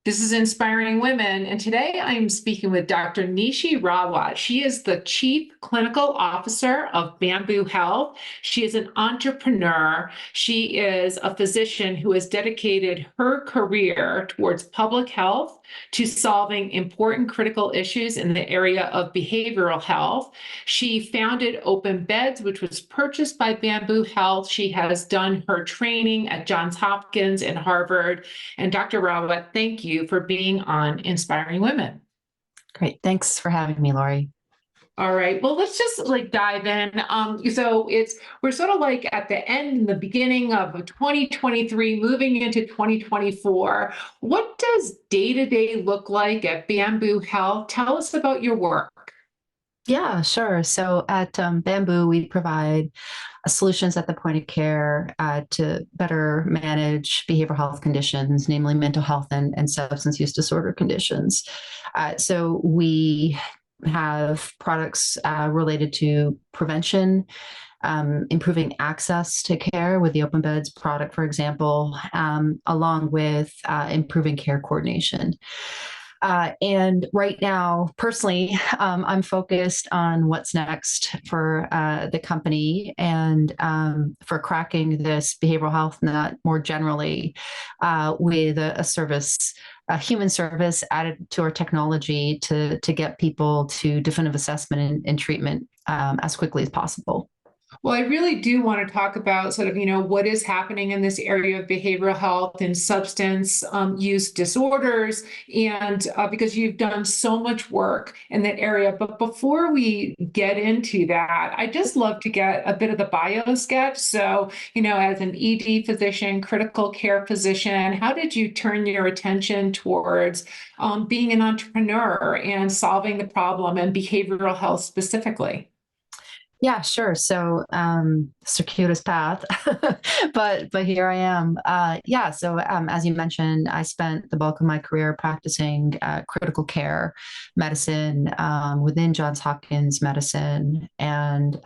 This is Inspiring Women, and today I'm speaking with Dr. Nishi Rawat. She is the Chief Clinical Officer of Bamboo Health. She is an entrepreneur. She is a physician who has dedicated her career towards public health, to solving important critical issues in the area of behavioral health. She founded Open Beds, which was purchased by Bamboo Health. She has done her training at Johns Hopkins and Harvard. And Dr. Rawat, thank you for being on Inspiring Women. Great. Thanks for having me, Laurie. All right. Well, let's just dive in. We're sort of like at the end and the beginning of 2023, moving into 2024. What does day-to-day look like at Bamboo Health? Tell us about your work. Yeah, sure. So at Bamboo, we provide solutions at the point of care to better manage behavioral health conditions, namely mental health and substance use disorder conditions. So we have products related to prevention, improving access to care with the Open Beds product, for example, along with improving care coordination. And right now, personally, I'm focused on what's next for the company and for cracking this behavioral health nut more generally with a service, a human service added to our technology to get people to definitive assessment and treatment as quickly as possible. Well, I really do want to talk about what is happening in this area of behavioral health and substance use disorders, and because you've done so much work in that area. But before we get into that, I just love to get a bit of the bio sketch. So, as an ED physician, critical care physician, how did you turn your attention towards being an entrepreneur and solving the problem and behavioral health specifically? Yeah, sure. So, circuitous path, but here I am. Yeah. So, as you mentioned, I spent the bulk of my career practicing critical care medicine within Johns Hopkins Medicine, and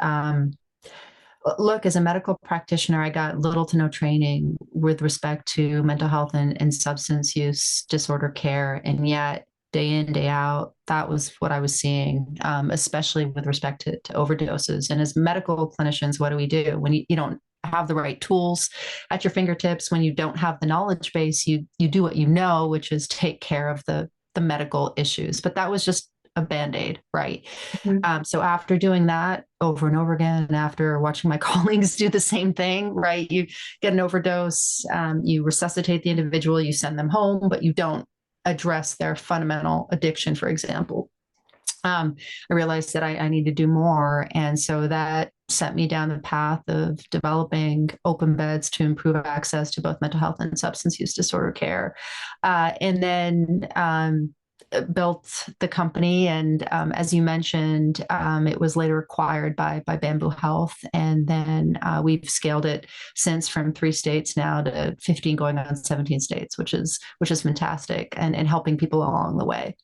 look, as a medical practitioner, I got little to no training with respect to mental health and substance use disorder care, and yet day in, day out, that was what I was seeing, especially with respect to overdoses. And as medical clinicians, what do we do when you don't have the right tools at your fingertips? When you don't have the knowledge base, you do what you know, which is take care of the medical issues. But that was just a Band-Aid, right? Mhm. So after doing that over and over again, and after watching my colleagues do the same thing, right? You get an overdose, you resuscitate the individual, you send them home, but you don't address their fundamental addiction, for example. I realized that I need to do more. And so that sent me down the path of developing Open Beds to improve access to both mental health and substance use disorder care. And then built the company. And as you mentioned, it was later acquired by Bamboo Health. And then we've scaled it since from 3 states now to 15 going on 17 states, which is fantastic and helping people along the way.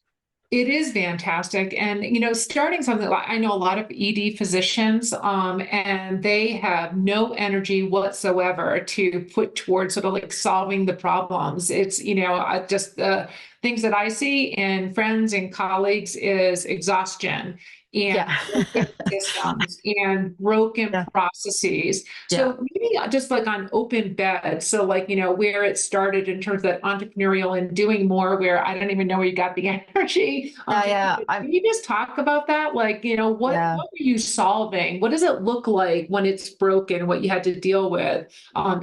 It is fantastic. And, starting something like I know a lot of ED physicians, and they have no energy whatsoever to put towards sort of like solving the problems. It's, just the things that I see in friends and colleagues is exhaustion and Yeah. broken systems and broken Yeah. processes. Yeah. So maybe just like on Open Bed, so like, where it started in terms of that entrepreneurial and doing more, where I don't even know where you got the energy. Yeah. Yeah. Can you just talk about that? Like, what Yeah. were you solving? What does it look like when it's broken, what you had to deal with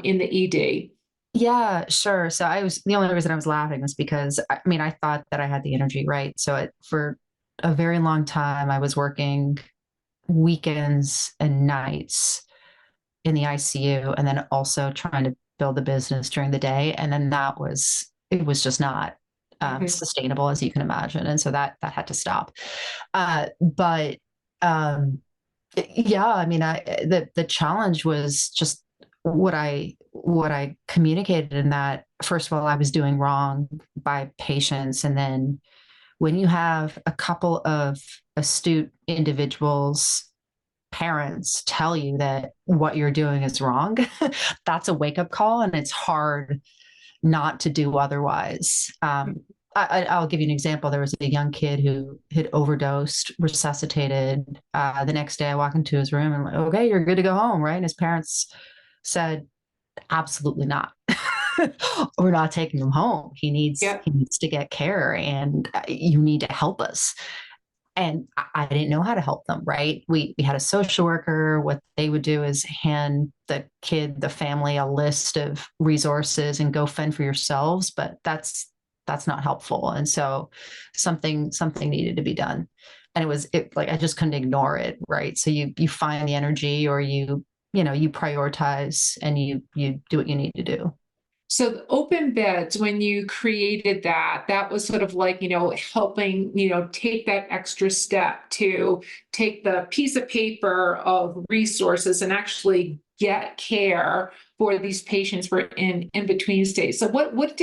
in the ED? Yeah, sure. So the only reason I was laughing was because I thought that I had the energy, right? So for a very long time, I was working weekends and nights in the ICU, and then also trying to build a business during the day. And then it was just not Mhm. sustainable, as you can imagine. And so that had to stop. But um, yeah, the challenge was just what I communicated, in that, first of all, I was doing wrong by patients. And then when you have a couple of astute individuals, parents, tell you that what you're doing is wrong, that's a wake up call, and it's hard not to do otherwise. I'll give you an example. There was a young kid who had overdosed, resuscitated. The next day, I walk into his room and I'm like, okay, you're good to go home, right? And his parents said, absolutely not. We're not taking him home. Yep. He needs to get care, and you need to help us. And I didn't know how to help them, right? We had a social worker. What they would do is hand the kid, the family, a list of resources and go fend for yourselves. But that's not helpful. And so something needed to be done. And it like I just couldn't ignore it, right? So you find the energy, or you prioritize, and you do what you need to do. So the open beds, when you created that, that was sort of like, helping, take that extra step to take the piece of paper of resources and actually get care for these patients for in between stays. So what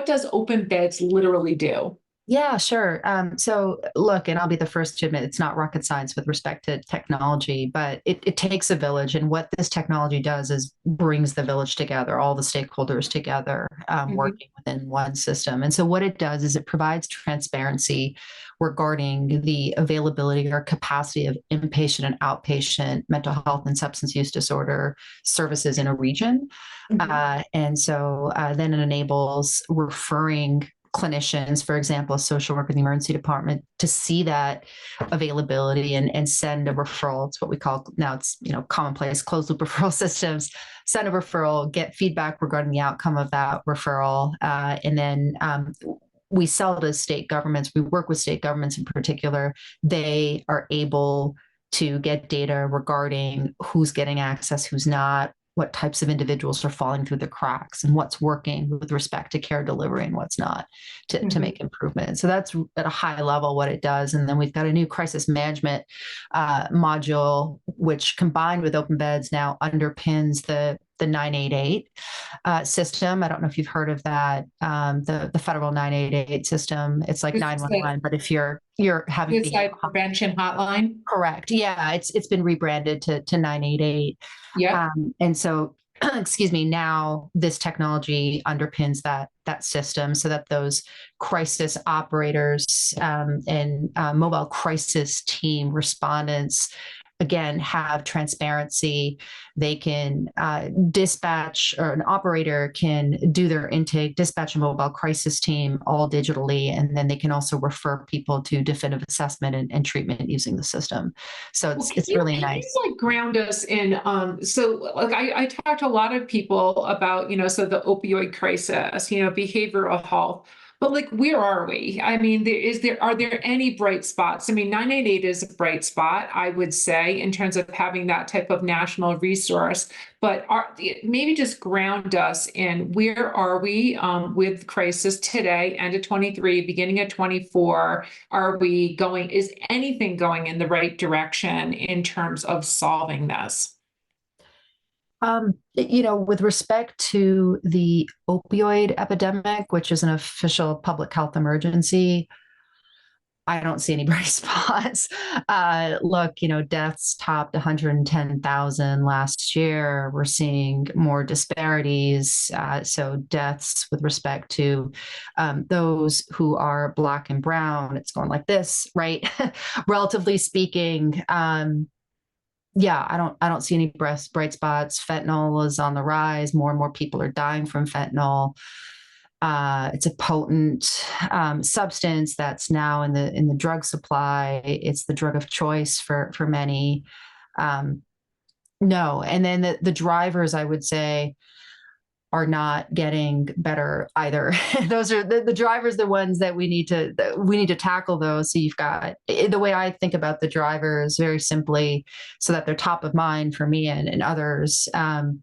does open beds literally do? Yeah, sure. So look, and I'll be the first to admit it's not rocket science with respect to technology, but it takes a village. And what this technology does is brings the village together, all the stakeholders together, Mhm. working within one system. And so what it does is it provides transparency regarding the availability or capacity of inpatient and outpatient mental health and substance use disorder services in a region. Mhm. Then it enables referring clinicians, for example, a social worker in the emergency department, to see that availability and send a referral. It's what we call now, it's commonplace closed loop referral systems. Send a referral, get feedback regarding the outcome of that referral, and then we sell to state governments. We work with state governments in particular. They are able to get data regarding who's getting access, who's not, what types of individuals are falling through the cracks, and what's working with respect to care delivery and what's not, to Mhm. make improvement. So that's at a high level what it does. And then we've got a new crisis management module, which combined with open beds now underpins the 988 system. I don't know if you've heard of that. The federal 988 system. It's like This is the 911, but if you're having behavioral. suicide prevention hotline. Correct. Yeah, it's been rebranded to 988. Yep. And so, excuse me, now this technology underpins that system, so that those crisis operators and mobile crisis team respondents again have transparency. They can dispatch, or an operator can do their intake, dispatch a mobile crisis team all digitally, and then they can also refer people to definitive assessment and treatment using the system. So Well, it's really can you nice. like ground us in so like I talk to a lot of people about, so the opioid crisis, behavioral health. But like where are we? I mean, are there any bright spots? I mean, 988 is a bright spot, I would say, in terms of having that type of national resource. But maybe just ground us in where are we with crisis today, end of 23, beginning of 24? Is anything going in the right direction in terms of solving this? With respect to the opioid epidemic, which is an official public health emergency, I don't see any bright spots. Look, deaths topped 110,000 last year. We're seeing more disparities. So deaths with respect to those who are Black and Brown, it's going like this, right? Relatively speaking, yeah, I don't see any bright spots. Fentanyl is on the rise. More and more people are dying from fentanyl. It's a potent substance that's now in the drug supply. It's the drug of choice for many. Um, no, and then the drivers, I would say, are not getting better either. Those are the drivers, the ones that we need to tackle those. So you've got, the way I think about the drivers very simply, so that they're top of mind for me and others.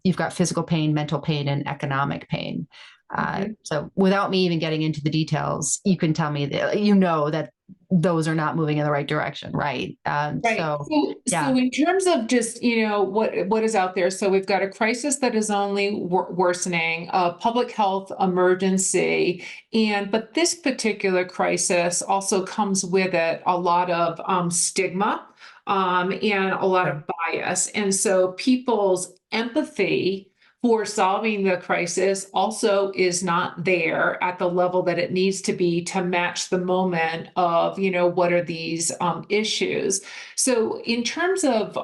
You've got physical pain, mental pain, and economic pain. Mhm. So without me even getting into the details, you can tell me that those are not moving in the right direction, right? Right. So Yeah. in terms of just, what is out there, so we've got a crisis that is only worsening, a public health emergency, but this particular crisis also comes with it a lot of stigma and a lot Sure. of bias. And so people's empathy for solving the crisis also is not there at the level that it needs to be to match the moment of, what are these issues. So in terms of,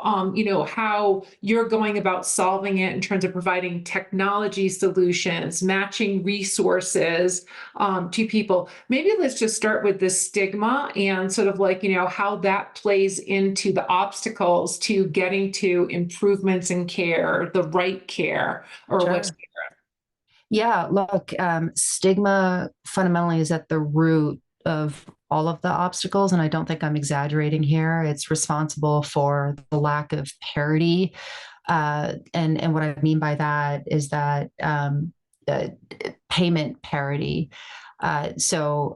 how you're going about solving it in terms of providing technology solutions, matching resources to people, maybe let's just start with the stigma and sort of like, how that plays into the obstacles to getting to improvements in care, the right care, or what's. Sure. Yeah, look, stigma fundamentally is at the root of all of the obstacles, and I don't think I'm exaggerating here. It's responsible for the lack of parity, and what I mean by that is that uh, payment parity. Still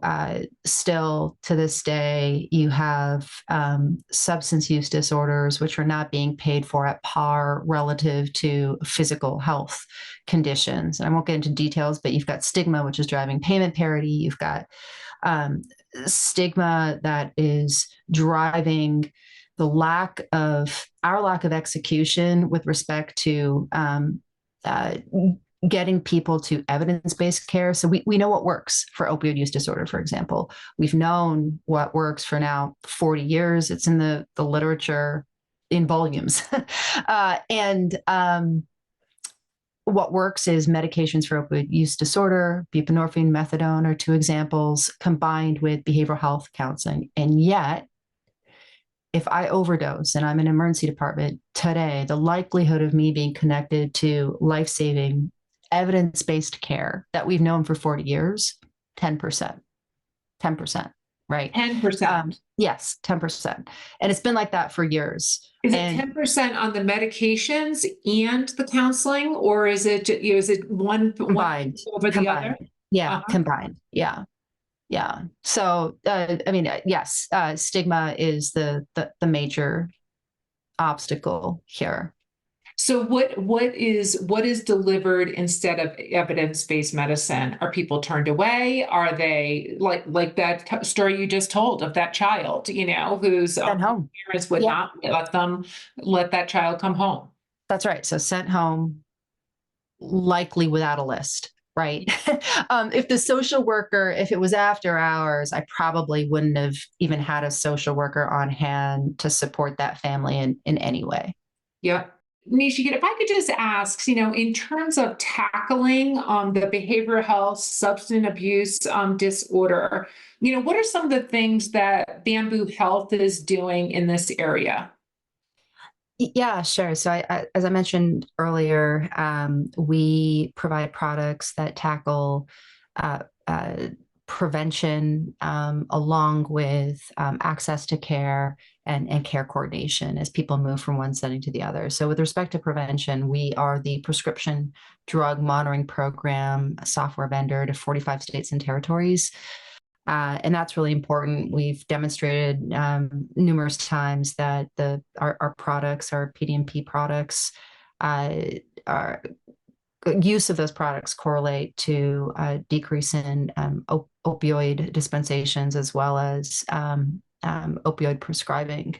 to this day, you have substance use disorders which are not being paid for at par relative to physical health conditions. And I won't get into details, but you've got stigma, which is driving payment parity. You've got um, stigma that is driving the our lack of execution with respect to uh, getting people to evidence-based care. So we know what works for opioid use disorder, for example. We've known what works for now 40 years. It's in the literature in volumes. and what works is medications for opioid use disorder, buprenorphine, methadone are two examples, combined with behavioral health counseling. And yet, if I overdose and I'm in an emergency department today, the likelihood of me being connected to life-saving evidence-based care that we've known for 40 years, 10%, 10%, right? 10%. Yes, 10%. And it's been like that for years. Is it 10% on the medications and the counseling, or is it one combined over the other? Yeah, combined. Yeah. Yeah. So, yes, stigma is the major obstacle here. So what is delivered instead of evidence-based medicine? Are people turned away? Are they like that story you just told of that child, whose Sent home. parents would Yeah, not let that child come home? that's right. So sent home, likely without a list, right? If the social worker, if it was after hours, I probably wouldn't have even had a social worker on hand to support that family in any way. Yeah. Nishi, if I could just ask, in terms of tackling the behavioral health, substance abuse disorder, what are some of the things that Bamboo Health is doing in this area? Yeah, sure. So, as I mentioned earlier, we provide products that tackle uh, uh, prevention along with access to care and care coordination as people move from one setting to the other. So, with respect to prevention, we are the prescription drug monitoring program software vendor to 45 states and territories. And that's really important. We've demonstrated numerous times that our products, our PDMP products, our use of those products correlate to a decrease in opioid dispensations as well as opioid prescribing.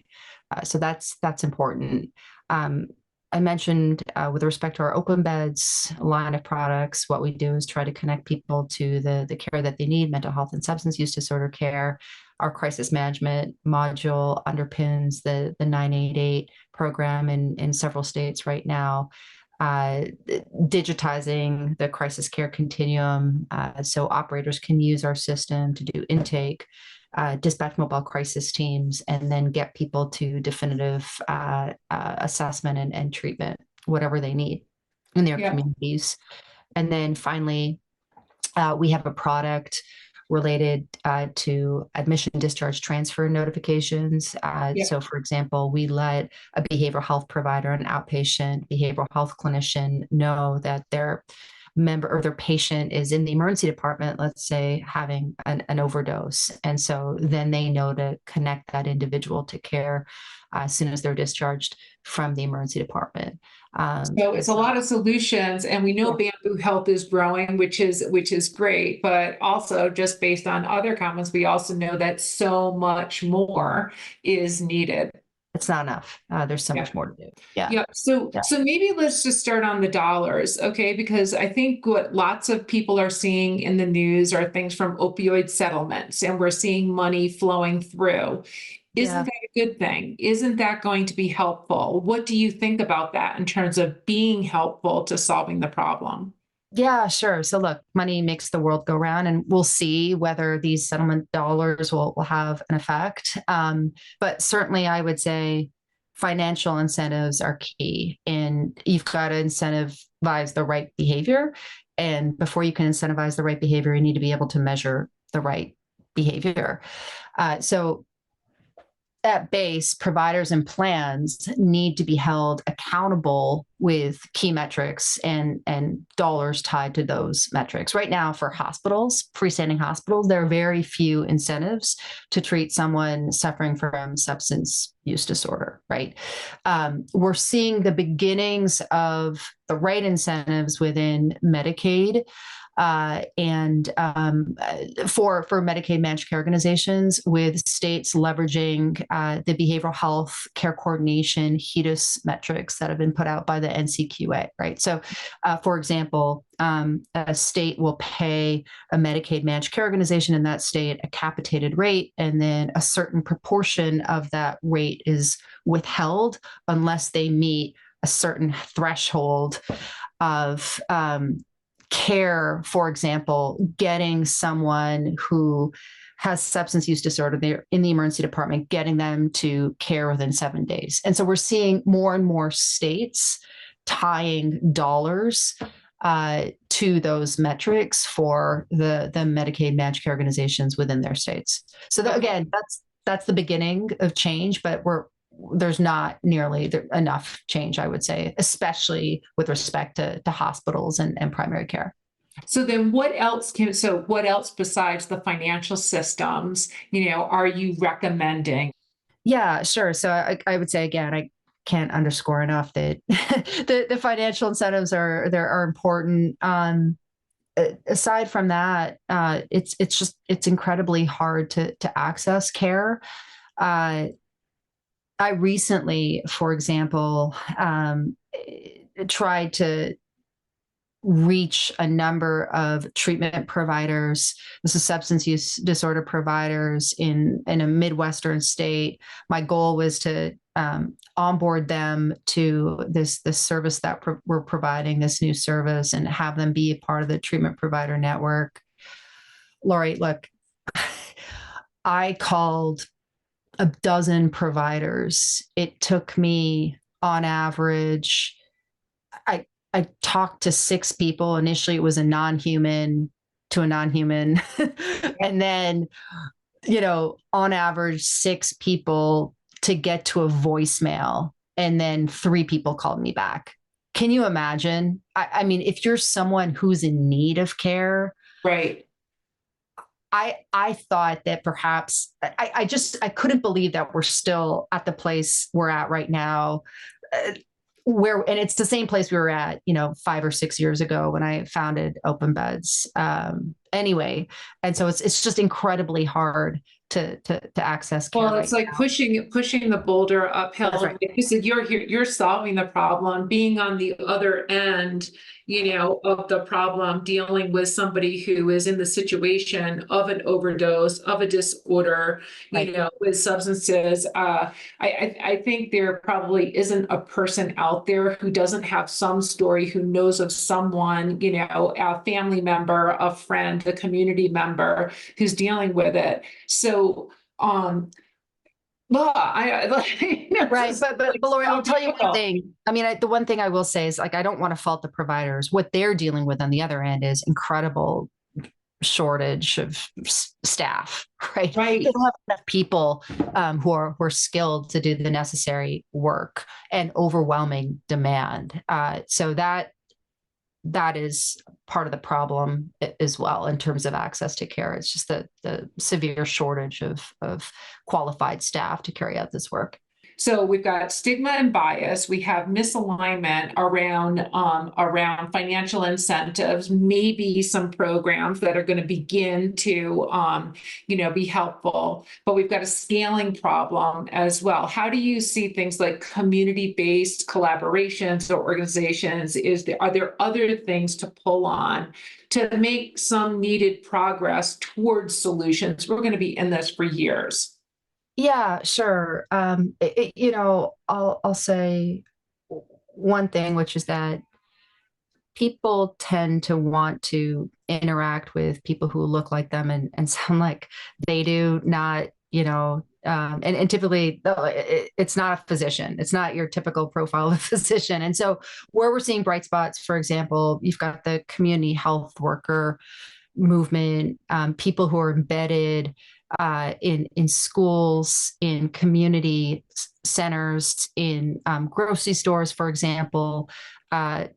So that's important. Um, I mentioned with respect to our open beds line of products, what we do is try to connect people to the care that they need, mental health and substance use disorder care. Our crisis management module underpins the 988 program in several states right now, digitizing the crisis care continuum so operators can use our system to do intake, dispatch mobile crisis teams, and then get people to definitive assessment and treatment, whatever they need in their communities. And then finally, we have a product related to admission, discharge, transfer notifications. So, for example, we let a behavioral health provider, an outpatient behavioral health clinician, know that their member or their patient is in the emergency department, let's say, having an overdose. And so then they know to connect that individual to care as soon as they're discharged from the emergency department. So it's a lot of solutions, and we know Bamboo Health is growing, which is great. But also, just based on other comments, we also know that so much more is needed. It's not enough. There's so Yeah. much more to do. Yeah. Yeah. So, Yeah. so maybe let's just start on the dollars, okay? Because I think what lots of people are seeing in the news are things from opioid settlements, and we're seeing money flowing through. Isn't Yeah. that a good thing? Isn't that going to be helpful? What do you think about that in terms of being helpful to solving the problem? Yeah, sure. So look, money makes the world go round, and we'll see whether these settlement dollars will have an effect. But certainly, I would say financial incentives are key, and you've got to incentivize the right behavior. And before you can incentivize the right behavior, you need to be able to measure the right behavior. So at base, providers and plans need to be held accountable with key metrics and dollars tied to those metrics. Right now, for hospitals, freestanding hospitals, there are very few incentives to treat someone suffering from substance use disorder, right? We're seeing the beginnings of the right incentives within Medicaid and for Medicaid managed care organizations, with states leveraging the behavioral health care coordination HEDIS metrics that have been put out by the NCQA, right? So, for example, a state will pay a Medicaid managed care organization in that state a capitated rate, and then a certain proportion of that rate is withheld unless they meet a certain threshold of care. For example, getting someone who has substance use disorder, they're in the emergency department, getting them to care within 7 days. And so we're seeing more and more states tying dollars to those metrics for the Medicaid managed care organizations within their states. So again, that's the beginning of change, but there's not nearly enough change, I would say, especially with respect to hospitals and primary care. So then what else besides the financial systems, are you recommending? Yeah, sure. So I would say again, I can't underscore enough that the financial incentives are important. Aside from that, it's incredibly hard to access care. I recently, for example, tried to reach a number of treatment providers. This is substance use disorder providers in a Midwestern state. My goal was to onboard them to this service that we're providing, this new service, and have them be a part of the treatment provider network. Laurie, look, I called a dozen providers. It took me on average, I talked to 6 people. Initially, it was a non-human to a non-human. And then, on average, 6 people to get to a voicemail. And then 3 people called me back. Can you imagine? I mean, if you're someone who's in need of care, Right. I thought that perhaps I couldn't believe that we're still at the place we're at right now. And it's the same place we were at, 5 or 6 years ago when I founded Open Beds. Anyway, and so it's just incredibly hard to access care. Well, it's like pushing the boulder uphill. Right. Like you said, you're here, you're solving the problem, being on the other end, of the problem, dealing with somebody who is in the situation of an overdose, of a disorder, Right. with substances. I think there probably isn't a person out there who doesn't have some story, who knows of someone, a family member, a friend, a community member who's dealing with it. So, well, Right. But Laurie, I'll tell you one thing. I mean, the one thing I will say is, like, I don't want to fault the providers. What they're dealing with on the other end is incredible shortage of staff, right? Right. They don't have enough people who are skilled to do the necessary work, and overwhelming demand. So that is part of the problem as well in terms of access to care. It's just the severe shortage of qualified staff to carry out this work. So we've got stigma and bias. We have misalignment around financial incentives, maybe some programs that are going to begin to be helpful. But we've got a scaling problem as well. How do you see things like community-based collaborations or organizations? Are there other things to pull on to make some needed progress towards solutions? We're going to be in this for years. Yeah, sure. I'll say one thing, which is that people tend to want to interact with people who look like them and sound like they do, not, and typically it's not a physician. It's not your typical profile of a physician. And so where we're seeing bright spots, for example, you've got the community health worker movement, people who are embedded in schools, in community centers, in grocery stores, for example. And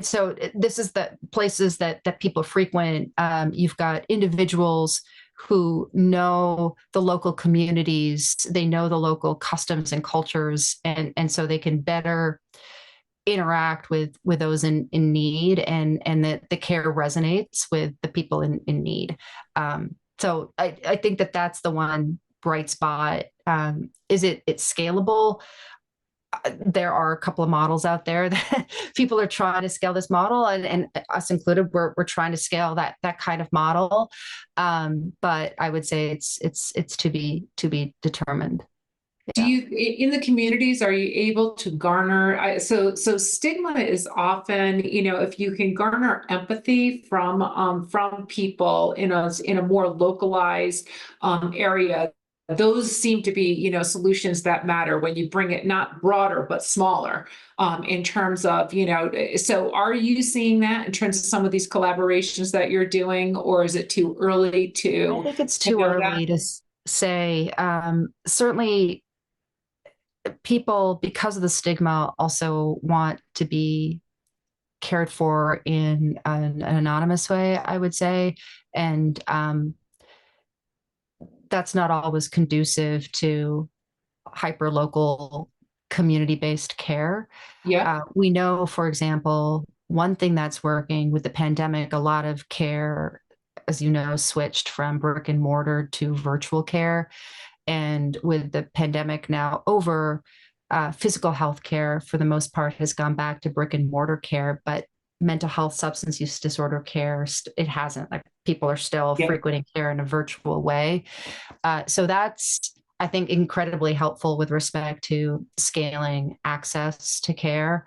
so this is the places that people frequent. You've got individuals who know the local communities, they know the local customs and cultures, and so they can better interact with those in need, and that the care resonates with the people in need. So I think that's the one bright spot. Is it's scalable? There are a couple of models out there that people are trying to scale this model, and us included, we're trying to scale that kind of model. But I would say it's to be determined. Do Yeah. you, in the communities, are you able to garner? So stigma is often, if you can garner empathy from people in a more localized area, those seem to be, solutions that matter when you bring it not broader but smaller, in terms of, So are you seeing that in terms of some of these collaborations that you're doing, or is it too early I to think it's to too know that? early to say. Certainly people, because of the stigma, also want to be cared for in an anonymous way, I would say. And that's not always conducive to hyper local community based care. Yeah, We know, for example, one thing that's working with the pandemic, a lot of care, as you know, switched from brick and mortar to virtual care. And with the pandemic now over, physical health care, for the most part, has gone back to brick and mortar care, but mental health, substance use disorder care, it hasn't. Like, people are still yeah. frequenting care in a virtual way. So that's, I think, incredibly helpful with respect to scaling access to care.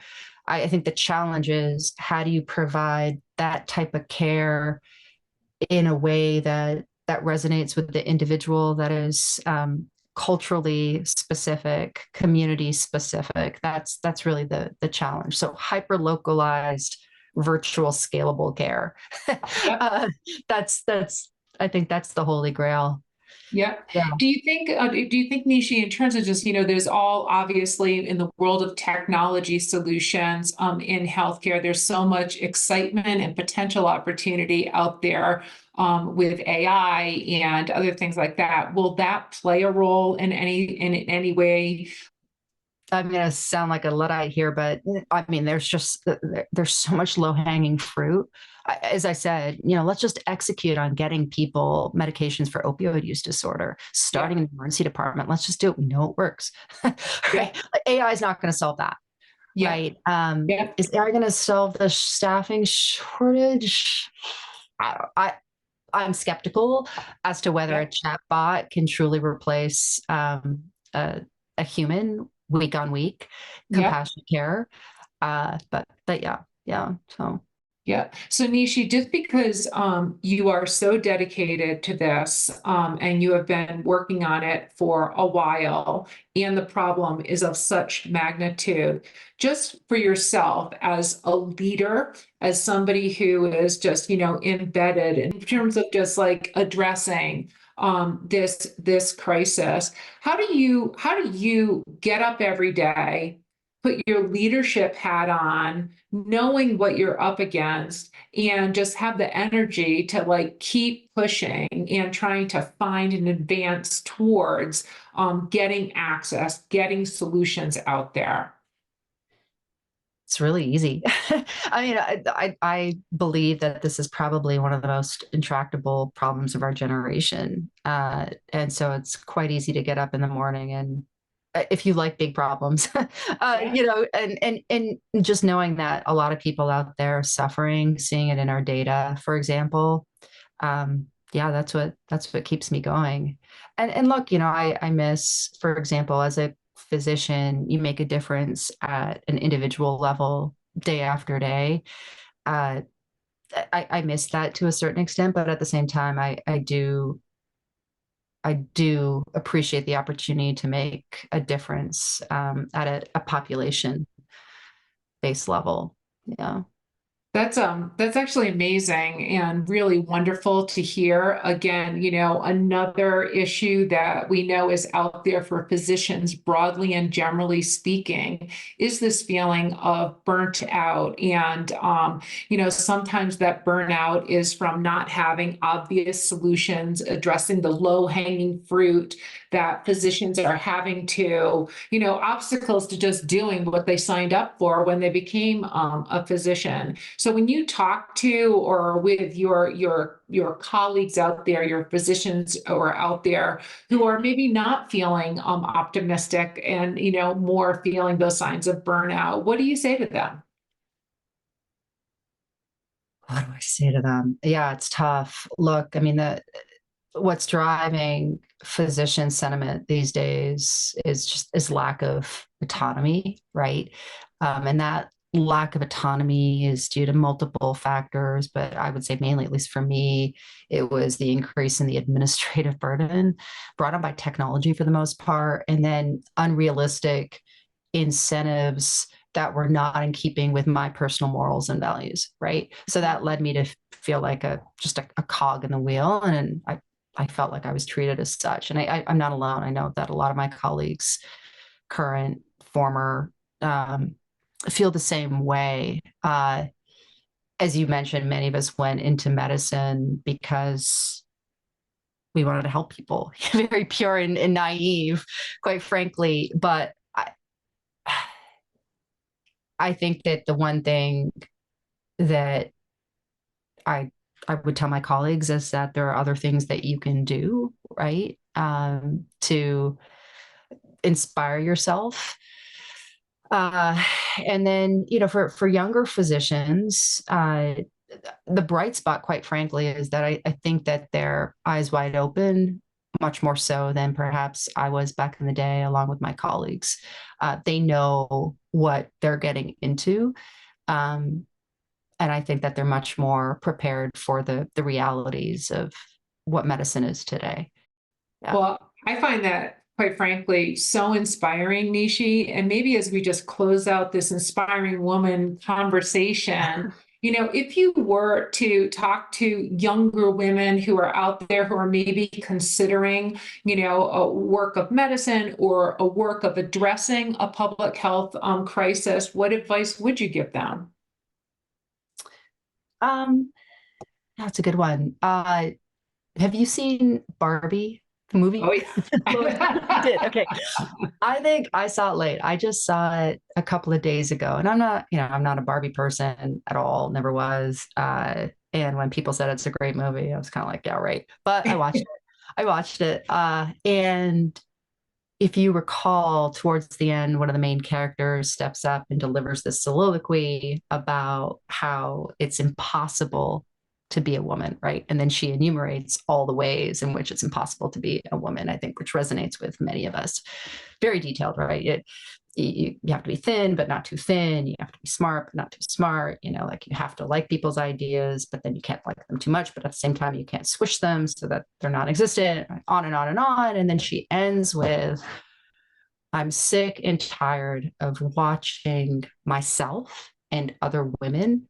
I think the challenge is, how do you provide that type of care in a way that resonates with the individual, that is culturally specific, community specific. That's really the challenge. So hyper localized, virtual, scalable care. Yep. uh, that's I think that's the holy grail. Yeah. Yeah. Do you think, Nishi, in terms of just, there's all obviously in the world of technology solutions in healthcare, there's so much excitement and potential opportunity out there with AI and other things like that. Will that play a role in any way? I'm going to sound like a Luddite here, but I mean, there's so much low hanging fruit. As I said, let's just execute on getting people medications for opioid use disorder, Yeah. starting in the emergency department. Let's just do it. We know it works. Yeah. Right? AI is not going to solve that. Yeah. Right? Yeah. Is AI going to solve the staffing shortage? I, I'm skeptical as to whether Yeah. a chatbot can truly replace a human week on week Yeah. compassionate care. But yeah. So Yeah. So Nishi, just because you are so dedicated to this, and you have been working on it for a while, and the problem is of such magnitude, just for yourself as a leader, as somebody who is just, embedded in terms of just like addressing this crisis, how do you get up every day put your leadership hat on, knowing what you're up against, and just have the energy to like keep pushing and trying to find and advance towards getting access, getting solutions out there. It's really easy. I mean, I believe that this is probably one of the most intractable problems of our generation. And so it's quite easy to get up in the morning and if you like big problems, Yeah. and just knowing that a lot of people out there are suffering, seeing it in our data, for example, yeah, that's what keeps me going. And look, I miss, for example, as a physician, you make a difference at an individual level day after day. Uh, I miss that to a certain extent, but at the same time, I do appreciate the opportunity to make a difference at a population based level. Yeah. That's actually amazing and really wonderful to hear. Again, another issue that we know is out there for physicians broadly and generally speaking is this feeling of burnt out. And sometimes that burnout is from not having obvious solutions, addressing the low-hanging fruit that physicians are having to, obstacles to just doing what they signed up for when they became a physician. So when you talk to or with your colleagues out there, your physicians who are out there who are maybe not feeling optimistic and more feeling those signs of burnout, what do you say to them? What do I say to them? Yeah, it's tough. Look, I mean, what's driving physician sentiment these days is lack of autonomy, right? And that lack of autonomy is due to multiple factors, but I would say mainly, at least for me, it was the increase in the administrative burden brought on by technology for the most part, and then unrealistic incentives that were not in keeping with my personal morals and values, right? So that led me to feel like just a cog in the wheel, and I felt like I was treated as such. And I'm not alone. I know that a lot of my colleagues, current, former, feel the same way. As you mentioned, many of us went into medicine because we wanted to help people, very pure and naive, quite frankly. But I think that the one thing that I I would tell my colleagues is that there are other things that you can do, right? To inspire yourself. Uh, and then, for younger physicians, the bright spot, quite frankly, is that I think that they're eyes wide open, much more so than perhaps I was back in the day, along with my colleagues. They know what they're getting into. Um, and I think that they're much more prepared for the realities of what medicine is today. Yeah. Well, I find that, quite frankly, so inspiring, Nishi. And maybe as we just close out this inspiring woman conversation, if you were to talk to younger women who are out there who are maybe considering, a work of medicine or a work of addressing a public health crisis, what advice would you give them? Um, that's a good one. Have you seen Barbie, the movie? Oh, You yeah. did. Okay. I think I saw it late. I just saw it a couple of days ago, and I'm not a Barbie person at all. Never was. And when people said it's a great movie, I was kind of like, yeah, right. But I watched it. I watched it. And if you recall, towards the end, one of the main characters steps up and delivers this soliloquy about how it's impossible to be a woman, right? And then she enumerates all the ways in which it's impossible to be a woman, I think, which resonates with many of us. Very detailed, right? You have to be thin, but not too thin. You have to be smart, but not too smart. Like you have to like people's ideas, but then you can't like them too much. But at the same time, you can't squish them so that they're non existent, on and on and on. And then she ends with, I'm sick and tired of watching myself and other women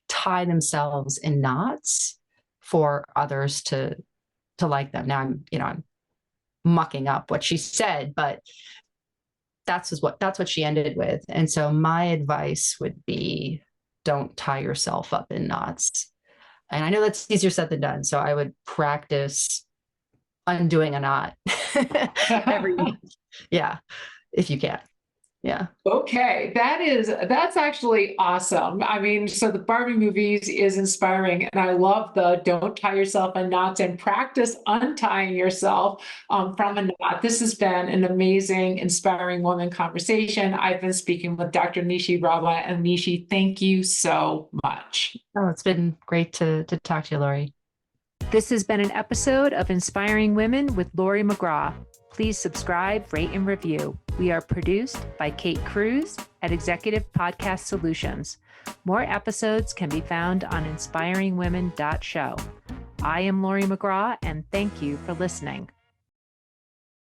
tie themselves in knots for others to like them. Now I'm mucking up what she said, but that's what she ended with. And so my advice would be, don't tie yourself up in knots. And I know that's easier said than done. So I would practice undoing a knot every yeah, if you can. Yeah. Okay, that's actually awesome. I mean, so the Barbie movies is inspiring, and I love the don't tie yourself in knots and practice untying yourself from a knot. This has been an amazing, inspiring woman conversation. I've been speaking with Dr. Nishi Rawat, and Nishi, thank you so much. Oh, it's been great to talk to you, Laurie. This has been an episode of Inspiring Women with Laurie McGraw. Please subscribe, rate, and review. We are produced by Kate Cruz at Executive Podcast Solutions. More episodes can be found on inspiringwomen.show. I am Laurie McGraw, and thank you for listening.